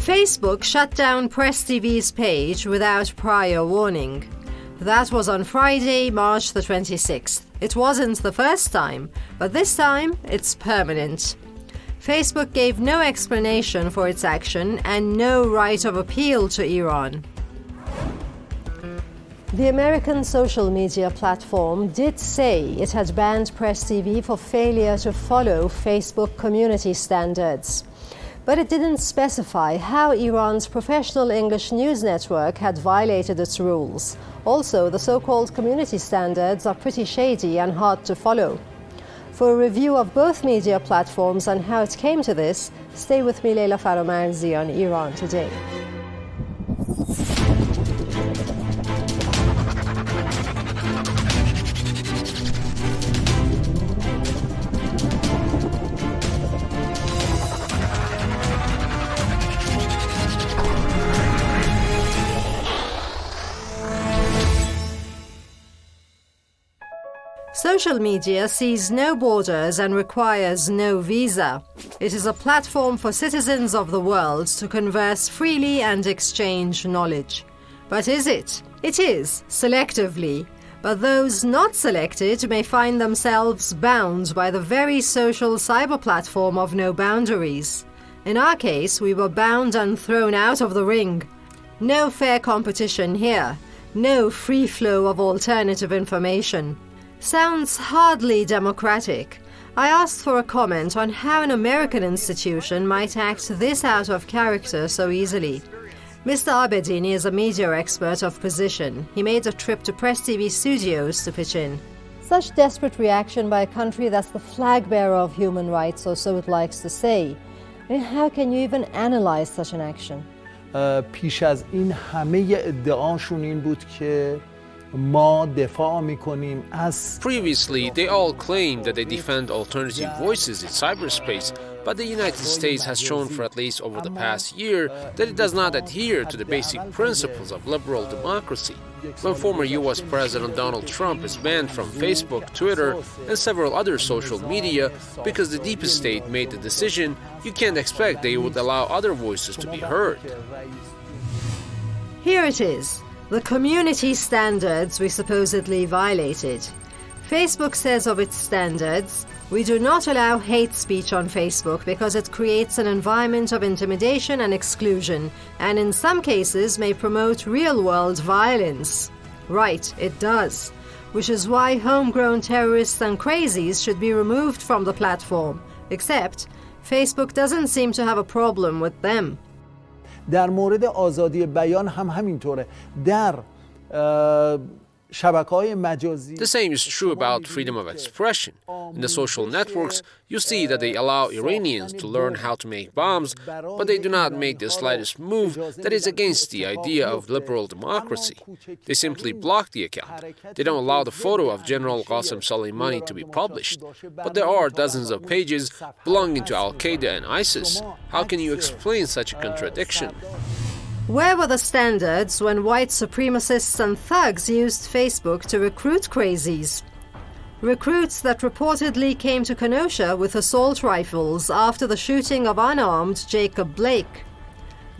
Facebook shut down Press TV's page without prior warning. That was on Friday, March the 26th. It wasn't the first time, but this time it's permanent. Facebook gave no explanation for its action and no right of appeal to Iran. The American social media platform did say it had banned Press TV for failure to follow Facebook community standards. But it didn't specify how Iran's professional English news network had violated its rules. Also, the so-called community standards are pretty shady and hard to follow. For a review of both media platforms and how it came to this, stay with me, Leila Faramarzi, on Iran Today. Social media sees no borders and requires no visa. It is a platform for citizens of the world to converse freely and exchange knowledge. But is it? It is, selectively. But those not selected may find themselves bound by the very social cyber platform of no boundaries. In our case, we were bound and thrown out of the ring. No fair competition here. No free flow of alternative information. Sounds hardly democratic. I asked for a comment on how an American institution might act this out of character so easily. Mr. Abedini is a media expert of position. He made a trip to Press TV studios to pitch in. Such desperate reaction by a country that's the flag bearer of human rights, or so it likes to say. And how can you even analyze such an action? پیش از این همه ادعاشون این بود که ما دفاع میکنیم از Previously, they all claimed that they defend alternative voices in cyberspace, but the United States has shown for at least over the past year that it does not adhere to the basic principles of liberal democracy. When former US President Donald Trump is banned from Facebook, Twitter, and several other social media because the deep state made the decision, you can't expect they would allow other voices to be heard. Here it is. The community standards we supposedly violated. Facebook says of its standards, we do not allow hate speech on Facebook because it creates an environment of intimidation and exclusion, and in some cases may promote real-world violence. Right, it does. Which is why homegrown terrorists and crazies should be removed from the platform. Except, Facebook doesn't seem to have a problem with them. در مورد آزادی بیان هم همینطوره. در شبکه‌های مجازی The same is true about freedom of expression. In the social networks, you see that they allow Iranians to learn how to make bombs, but they do not make the slightest move that is against the idea of liberal democracy. They simply block the account. They don't allow the photo of General Qasem Soleimani to be published. But there are dozens of pages belonging to Al-Qaeda and ISIS. How can you explain such a contradiction? Where were the standards when white supremacists and thugs used Facebook to recruit crazies? Recruits that reportedly came to Kenosha with assault rifles after the shooting of unarmed Jacob Blake.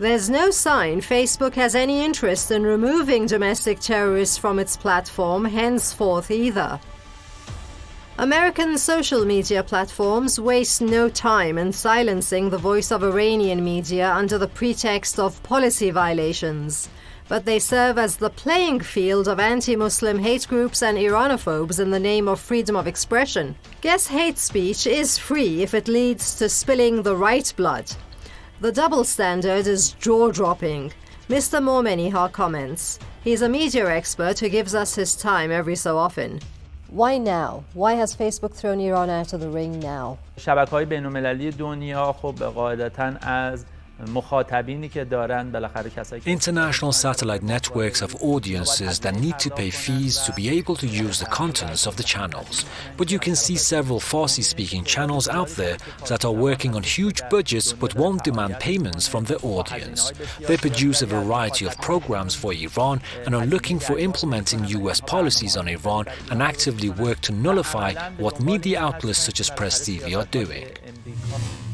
There's no sign Facebook has any interest in removing domestic terrorists from its platform henceforth either. American social media platforms waste no time in silencing the voice of Iranian media under the pretext of policy violations. But they serve as the playing field of anti-Muslim hate groups and Iranophobes in the name of freedom of expression. Guess hate speech is free if it leads to spilling the right blood. The double standard is jaw-dropping. Mr. Momeniha comments. He's a media expert who gives us his time every so often. Why now? Why has Facebook thrown Iran out of the ring now? شبکه‌های بین‌المللی دنیا خب قاعدتاً از مخاطبینی که دارن بالاخره کسایی که International satellite networks have audiences that need to pay fees to be able to use the contents of the channels. But you can see several Farsi-speaking channels out there that are working on huge budgets but won't demand payments from their audience. They produce a variety of programs for Iran and are looking for implementing US policies on Iran and actively work to nullify what media outlets such as Press TV are doing.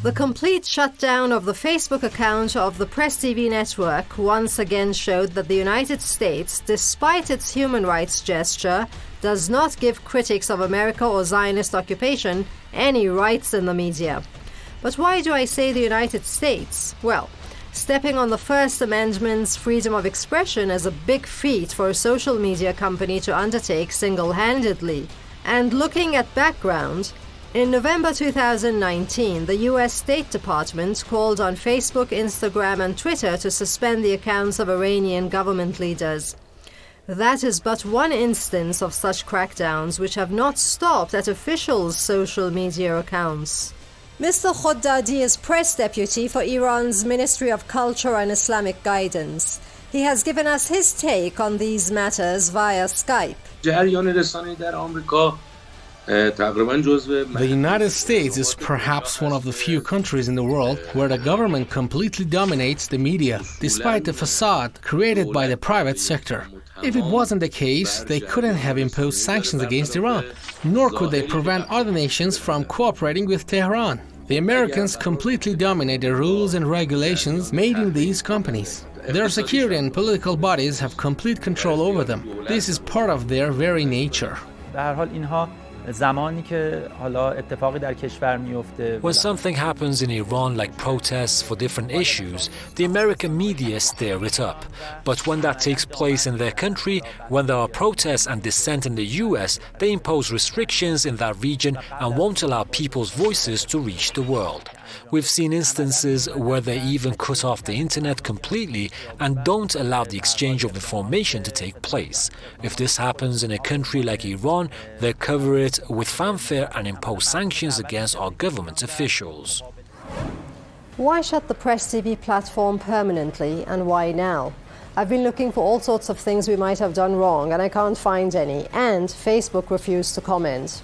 The complete shutdown of the Facebook account of the Press TV network once again showed that the United States, despite its human rights gesture, does not give critics of America or Zionist occupation any rights in the media. But why do I say the United States? Well, stepping on the First Amendment's freedom of expression is a big feat for a social media company to undertake single-handedly. And looking at background, in November 2019, the US State Department called on Facebook, Instagram and Twitter to suspend the accounts of Iranian government leaders. That is but one instance of such crackdowns which have not stopped at officials' social media accounts. Mr. Khoddadi is press deputy for Iran's Ministry of Culture and Islamic Guidance. He has given us his take on these matters via Skype. The United States is perhaps one of the few countries in the world where the government completely dominates the media, despite the facade created by the private sector. If it wasn't the case, they couldn't have imposed sanctions against Iran, nor could they prevent other nations from cooperating with Tehran. The Americans completely dominate the rules and regulations made in these companies. Their security and political bodies have complete control over them. This is part of their very nature. زمانی که حالا اتفاقی در کشور میفته When something happens in Iran like protests for different issues, the American media stir it up. But when that takes place in their country, when there are protests and dissent in the US, they impose restrictions in that region and won't allow people's voices to reach the world. We've seen instances where they even cut off the internet completely and don't allow the exchange of information to take place. If this happens in a country like Iran, they cover it with fanfare and impose sanctions against our government officials. Why shut the Press TV platform permanently, and why now? I've been looking for all sorts of things we might have done wrong, and I can't find any, and Facebook refused to comment.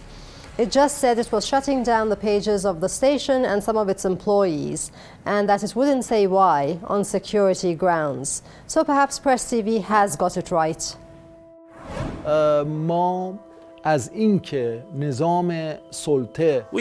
It just said it was shutting down the pages of the station and some of its employees, and that it wouldn't say why on security grounds. So perhaps Press TV has got it right. We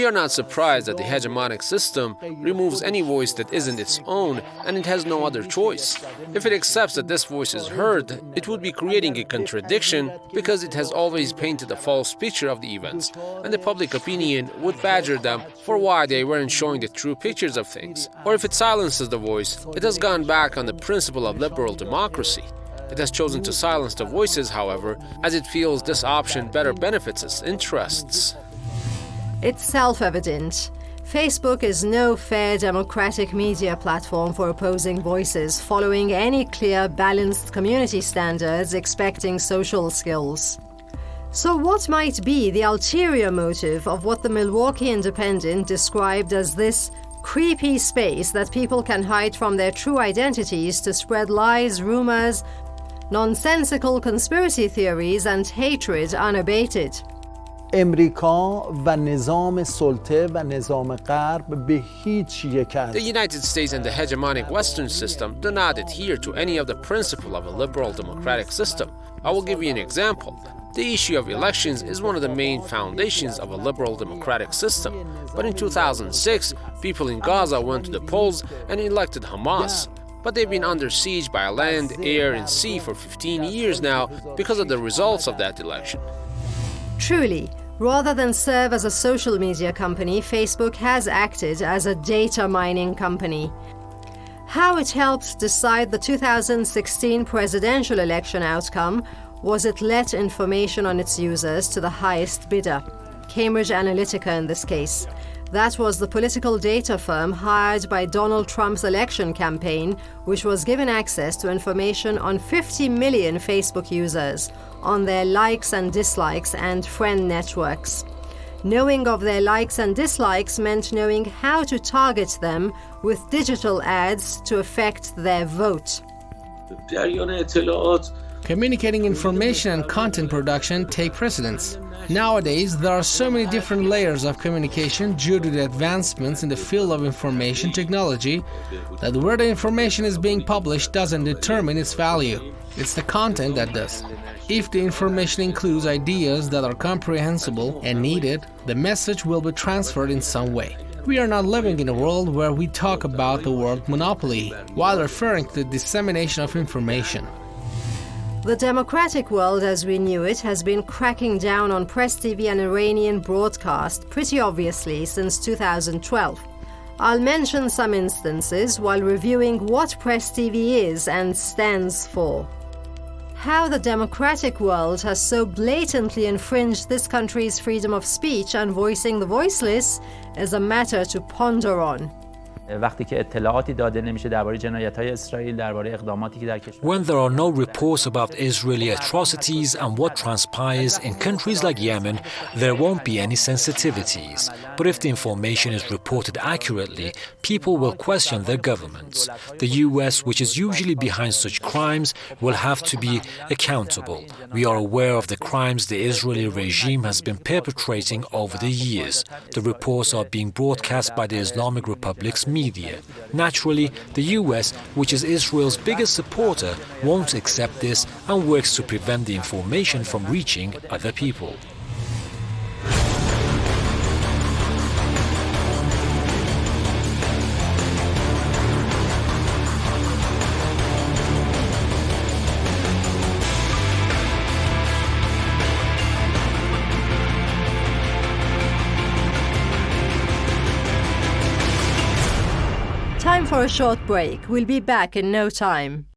are not surprised that the hegemonic system removes any voice that isn't its own, and it has no other choice. If it accepts that this voice is heard, it would be creating a contradiction because it has always painted a false picture of the events, and the public opinion would badger them for why they weren't showing the true pictures of things. Or if it silences the voice, it has gone back on the principle of liberal democracy. It has chosen to silence the voices, however, as it feels this option better benefits its interests. It's self-evident. Facebook is no fair democratic media platform for opposing voices, following any clear, balanced community standards expecting social skills. So what might be the ulterior motive of what the Milwaukee Independent described as this creepy space that people can hide from their true identities to spread lies, rumors, nonsensical conspiracy theories and hatred unabated? امریکا و نظام سلطه و نظام غرب به هیچ یک از The United States and the hegemonic Western system do not adhere to any of the principle of a liberal democratic system. I will give you an example. The issue of elections is one of the main foundations of a liberal democratic system. But in 2006, people in Gaza went to the polls and elected Hamas. But they've been under siege by land, air, and sea for 15 years now because of the results of that election. Truly, rather than serve as a social media company, Facebook has acted as a data mining company. How it helped decide the 2016 presidential election outcome was it let information on its users to the highest bidder, Cambridge Analytica in this case. That was the political data firm hired by Donald Trump's election campaign, which was given access to information on 50 million Facebook users, on their likes and dislikes and friend networks. Knowing of their likes and dislikes meant knowing how to target them with digital ads to affect their vote. Communicating information and content production take precedence. Nowadays, there are so many different layers of communication due to the advancements in the field of information technology that where the information is being published doesn't determine its value. It's the content that does. If the information includes ideas that are comprehensible and needed, the message will be transferred in some way. We are not living in a world where we talk about the word monopoly while referring to the dissemination of information. The democratic world as we knew it has been cracking down on Press TV and Iranian broadcast pretty obviously since 2012. I'll mention some instances while reviewing what Press TV is and stands for. How the democratic world has so blatantly infringed this country's freedom of speech and voicing the voiceless is a matter to ponder on. وقتی که اطلاعاتی داده نمیشه درباره جنایت‌های اسرائیل، درباره اقداماتی که در کشور When there are no reports about Israeli atrocities and what transpires in countries like Yemen, there won't be any sensitivities. But if the information is reported accurately, people will question their governments. The US, which is usually behind such crimes, will have to be accountable. We are aware of the crimes the Israeli regime has been perpetrating over the years. The reports are being broadcast by the Islamic Republic's media. Naturally, the US, which is Israel's biggest supporter, won't accept this and works to prevent the information from reaching other people. Time for a short break. We'll be back in no time.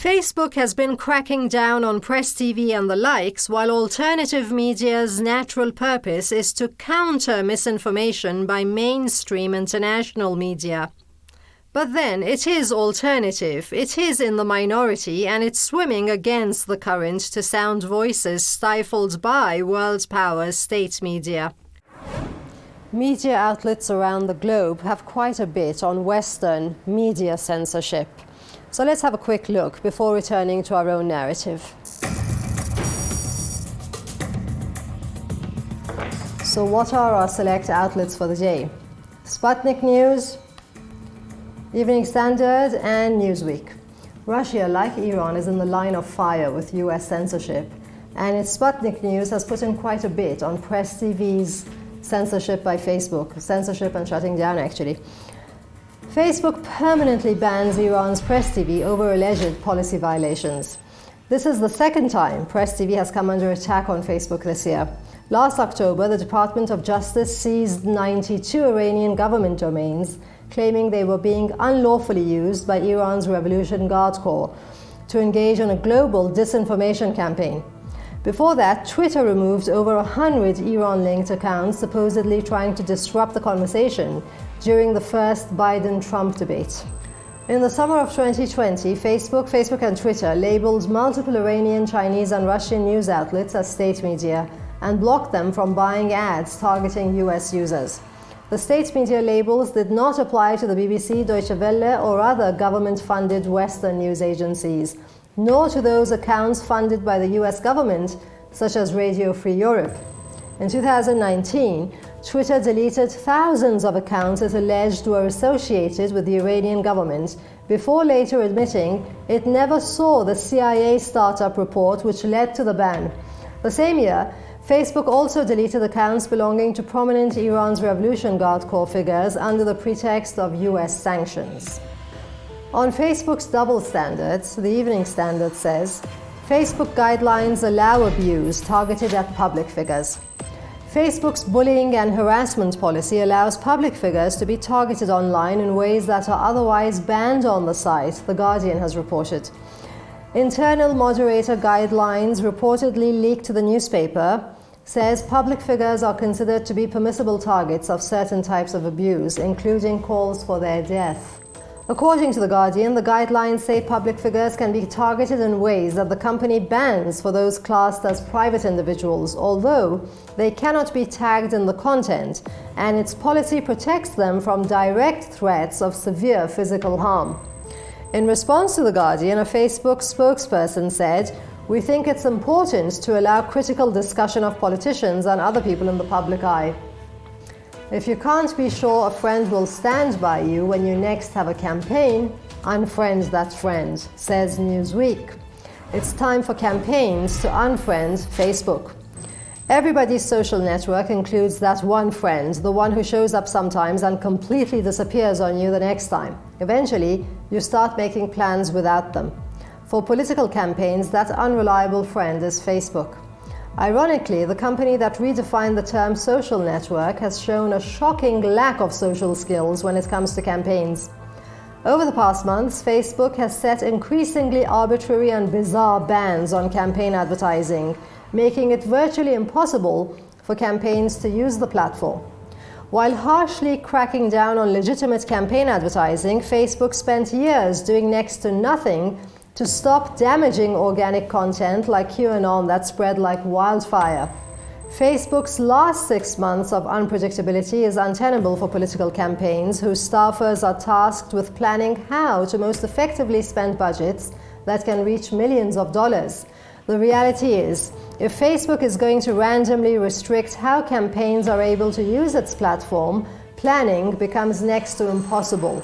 Facebook has been cracking down on Press TV and the likes, while alternative media's natural purpose is to counter misinformation by mainstream international media. But then, it is alternative, it is in the minority, and it's swimming against the current to sound voices stifled by world power's state media. Media outlets around the globe have quite a bit on Western media censorship. So let's have a quick look before returning to our own narrative. So what are our select outlets for the day? Sputnik News, Evening Standard and Newsweek. Russia, like Iran, is in the line of fire with US censorship, and its Sputnik News has put in quite a bit on Press TV's censorship by Facebook, censorship and shutting down actually. Facebook permanently bans Iran's Press TV over alleged policy violations. This is the second time Press TV has come under attack on Facebook this year. Last October, the Department of Justice seized 92 Iranian government domains, claiming they were being unlawfully used by Iran's Revolution Guard Corps to engage in a global disinformation campaign. Before that, Twitter removed over 100 Iran-linked accounts supposedly trying to disrupt the conversation during the first Biden-Trump debate. In the summer of 2020, Facebook and Twitter labeled multiple Iranian, Chinese and Russian news outlets as state media and blocked them from buying ads targeting US users. The state media labels did not apply to the BBC, Deutsche Welle or other government-funded Western news agencies, nor to those accounts funded by the US government, such as Radio Free Europe. In 2019, Twitter deleted thousands of accounts it alleged were associated with the Iranian government, before later admitting it never saw the CIA startup report which led to the ban. The same year, Facebook also deleted accounts belonging to prominent Iran's Revolution Guard Corps figures under the pretext of US sanctions. On Facebook's double standards, the Evening Standard says, Facebook guidelines allow abuse targeted at public figures. Facebook's bullying and harassment policy allows public figures to be targeted online in ways that are otherwise banned on the site, The Guardian has reported. Internal moderator guidelines reportedly leaked to the newspaper says public figures are considered to be permissible targets of certain types of abuse, including calls for their death. According to The Guardian, the guidelines say public figures can be targeted in ways that the company bans for those classed as private individuals, although they cannot be tagged in the content, and its policy protects them from direct threats of severe physical harm. In response to The Guardian, a Facebook spokesperson said, "We think it's important to allow critical discussion of politicians and other people in the public eye. If you can't be sure a friend will stand by you when you next have a campaign, unfriend that friend," says Newsweek. It's time for campaigns to unfriend Facebook. Everybody's social network includes that one friend, the one who shows up sometimes and completely disappears on you the next time. Eventually, you start making plans without them. For political campaigns, that unreliable friend is Facebook. Ironically, the company that redefined the term social network has shown a shocking lack of social skills when it comes to campaigns. Over the past months, Facebook has set increasingly arbitrary and bizarre bans on campaign advertising, making it virtually impossible for campaigns to use the platform. While harshly cracking down on legitimate campaign advertising, Facebook spent years doing next to nothing to stop damaging organic content like QAnon that spread like wildfire. Facebook's last 6 months of unpredictability is untenable for political campaigns whose staffers are tasked with planning how to most effectively spend budgets that can reach millions of dollars. The reality is, if Facebook is going to randomly restrict how campaigns are able to use its platform, planning becomes next to impossible.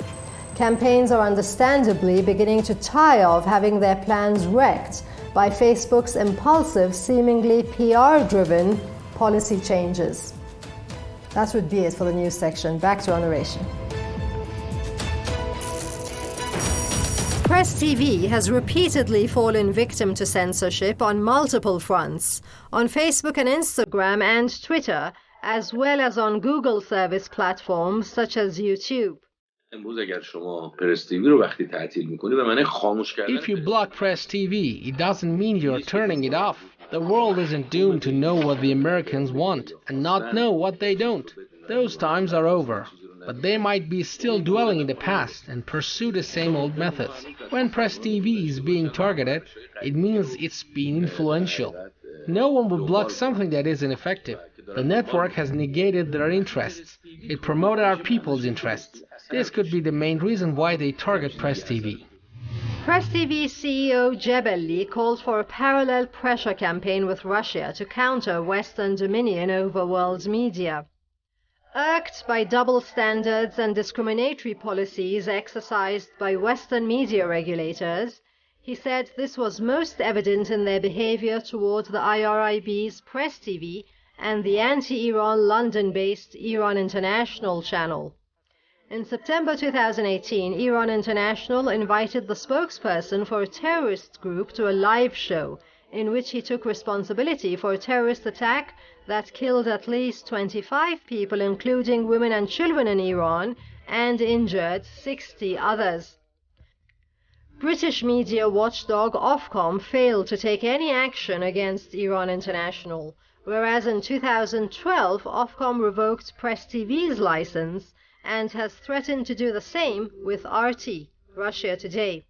Campaigns are understandably beginning to tire of having their plans wrecked by Facebook's impulsive, seemingly PR-driven policy changes. That would be it for the news section. Back to our narration. Press TV has repeatedly fallen victim to censorship on multiple fronts, on Facebook and Instagram and Twitter, as well as on Google service platforms such as YouTube. If you block Press TV, it doesn't mean you're turning it off. The world isn't doomed to know what the Americans want and not know what they don't. Those times are over. But they might be still dwelling in the past and pursue the same old methods. When Press TV is being targeted, it means it's being influential. No one would block something that isn't effective. The network has negated their interests. It promoted our people's interests. This could be the main reason why they target Press TV. Press TV CEO Jebeli called for a parallel pressure campaign with Russia to counter Western dominion over world media. Irked by double standards and discriminatory policies exercised by Western media regulators, he said this was most evident in their behavior toward the IRIB's Press TV and the anti-Iran London-based Iran International channel. In September 2018, Iran International invited the spokesperson for a terrorist group to a live show in which he took responsibility for a terrorist attack that killed at least 25 people, including women and children in Iran, and injured 60 others. British media watchdog Ofcom failed to take any action against Iran International, whereas in 2012 Ofcom revoked Press TV's license and has threatened to do the same with RT, Russia Today.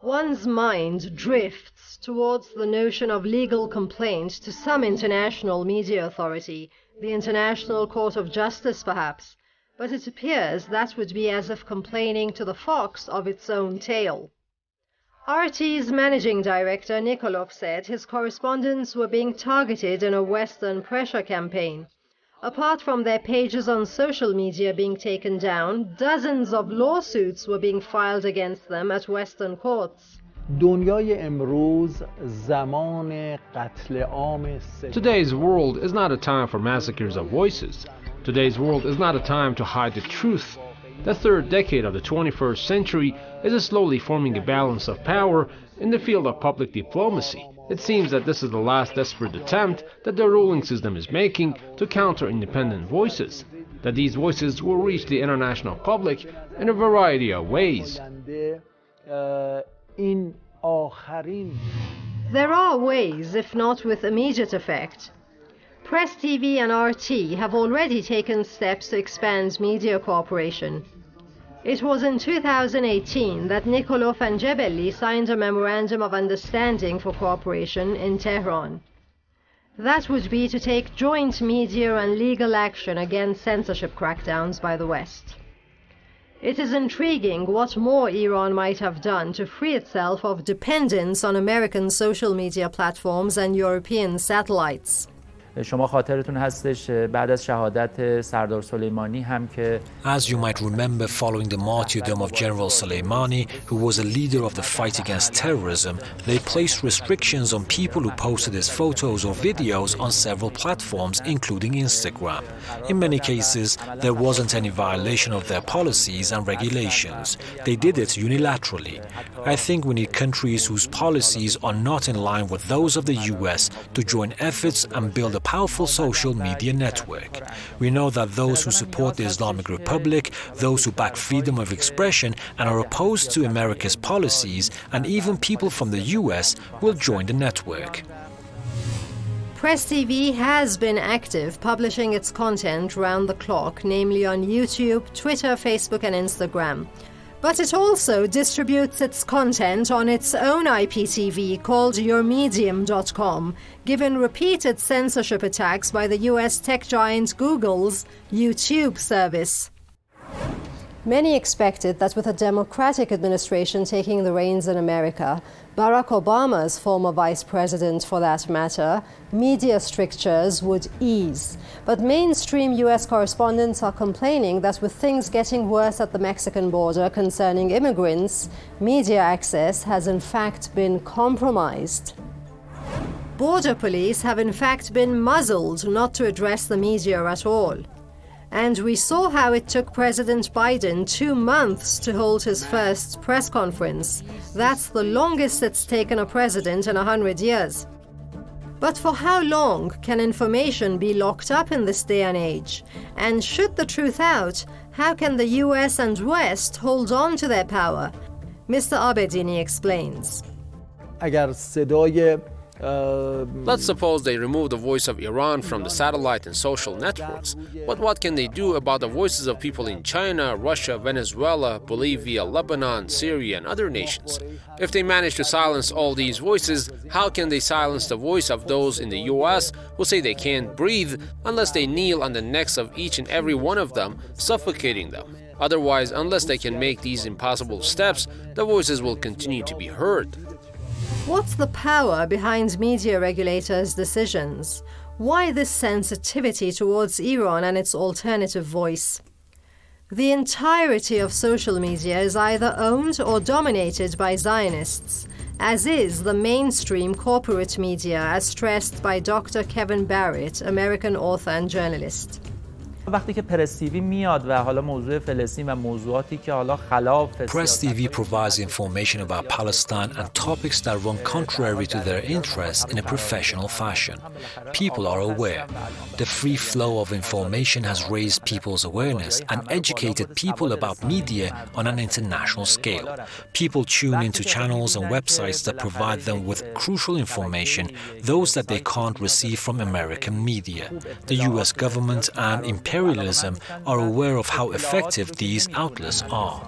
One's mind drifts towards the notion of legal complaint to some international media authority, the International Court of Justice perhaps, but it appears that would be as if complaining to the fox of its own tail. RT's managing director Nikolov said his correspondents were being targeted in a Western pressure campaign. Apart from their pages on social media being taken down, dozens of lawsuits were being filed against them at Western courts. Today's world is not a time for massacres of voices. Today's world is not a time to hide the truth. The third decade of the 21st century is slowly forming a balance of power in the field of public diplomacy. It seems that this is the last desperate attempt that the ruling system is making to counter independent voices, that these voices will reach the international public in a variety of ways. There are ways, if not with immediate effect. Press TV and RT have already taken steps to expand media cooperation. It was in 2018 that Nikolov and Jebeli signed a memorandum of understanding for cooperation in Tehran. That would be to take joint media and legal action against censorship crackdowns by the West. It is intriguing what more Iran might have done to free itself of dependence on American social media platforms and European satellites. شما خاطرتون هستش بعد از شهادت سردار سلیمانی هم که As you might remember, following the martyrdom of General Soleimani, who was a leader of the fight against terrorism, they placed restrictions on people who posted his photos or videos on several platforms, including Instagram. In many cases, there wasn't any violation of their policies and regulations. They did it unilaterally. I think we need countries whose policies are not in line with those of the US to join efforts and build a powerful social media network. We know that those who support the Islamic Republic, those who back freedom of expression and are opposed to America's policies, and even people from the US will join the network. Press TV has been active, publishing its content round the clock, namely on YouTube, Twitter, Facebook and Instagram. But it also distributes its content on its own IPTV called yourmedium.com, given repeated censorship attacks by the US tech giant Google's YouTube service. Many expected that with a Democratic administration taking the reins in America, Barack Obama's former vice president for that matter, media strictures would ease. But mainstream US correspondents are complaining that with things getting worse at the Mexican border concerning immigrants, media access has in fact been compromised. Border police have in fact been muzzled not to address the media at all. And we saw how it took President Biden 2 months to hold his first press conference. That's the longest it's taken a president in 100 years. But for how long can information be locked up in this day and age? And should the truth out, how can the US and West hold on to their power? Mr. Abedini explains. اگر صدای Let's suppose they remove the voice of Iran from the satellite and social networks. But what can they do about the voices of people in China, Russia, Venezuela, Bolivia, Lebanon, Syria, and other nations? If they manage to silence all these voices, how can they silence the voice of those in the US who say they can't breathe unless they kneel on the necks of each and every one of them, suffocating them? Otherwise, unless they can make these impossible steps, the voices will continue to be heard. What's the power behind media regulators' decisions? Why this sensitivity towards Iran and its alternative voice? The entirety of social media is either owned or dominated by Zionists, as is the mainstream corporate media, as stressed by Dr. Kevin Barrett, American author and journalist. وقتی که پرس تیوی میاد و حالا موضوع فلسطین و موضوعاتی که حالا خلاف Press TV provides information about Palestine and topics that run contrary to their interests in a professional fashion. People are aware. The free flow of information has raised people's awareness and educated people about media on an international scale. People tune into channels and websites that provide them with crucial information, those that they can't receive from American media. The US government and imperialism are aware of how effective these outlets are.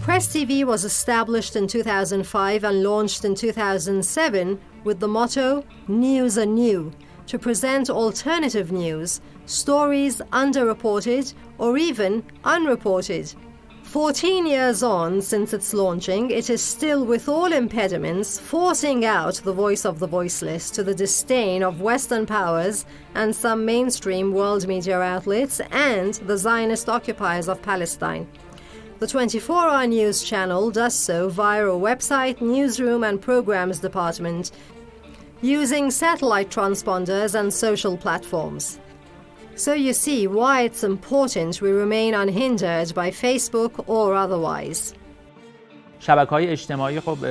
Press TV was established in 2005 and launched in 2007 with the motto, News Anew, to present alternative news, stories underreported or even unreported. 14 years on since its launching, it is still with all impediments forcing out the voice of the voiceless to the disdain of Western powers and some mainstream world media outlets and the Zionist occupiers of Palestine. The 24-hour news channel does so via a website, newsroom and programs department, using satellite transponders and social platforms. So you see why it's important we remain unhindered by Facebook or otherwise. شبکه‌های اجتماعی خب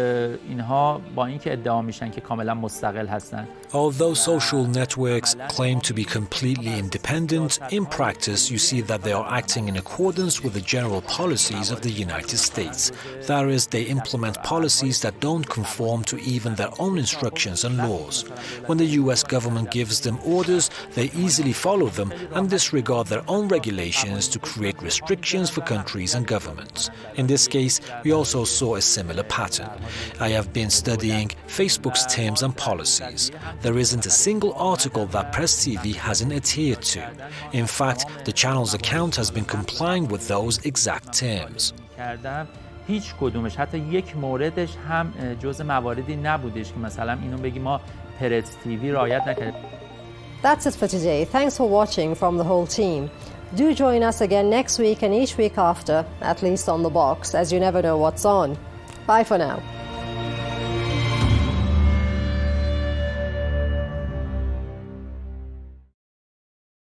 اینها با اینکه ادعا میشن که کاملا مستقل هستن. Although social networks claim to be completely independent, in practice you see that they are acting in accordance with the general policies of the United States. That is, they implement policies that don't conform to even their own instructions and laws. When the US government gives them orders, they easily follow them and disregard their own regulations to create restrictions for countries and governments. In this case, we also saw a similar pattern. I have been studying Facebook's terms and policies. There isn't a single article that Press TV hasn't adhered to. In fact, the channel's account has been complying with those exact terms. هیچ کدومش حتی یک موردش هم جز مواردی نبودش که مثلا اینو بگیم ما پرس تیوی رعایت نکرد. That's it for today. Thanks for watching from the whole team. Do join us again next week and each week after, at least on The Box, as you never know what's on. Bye for now.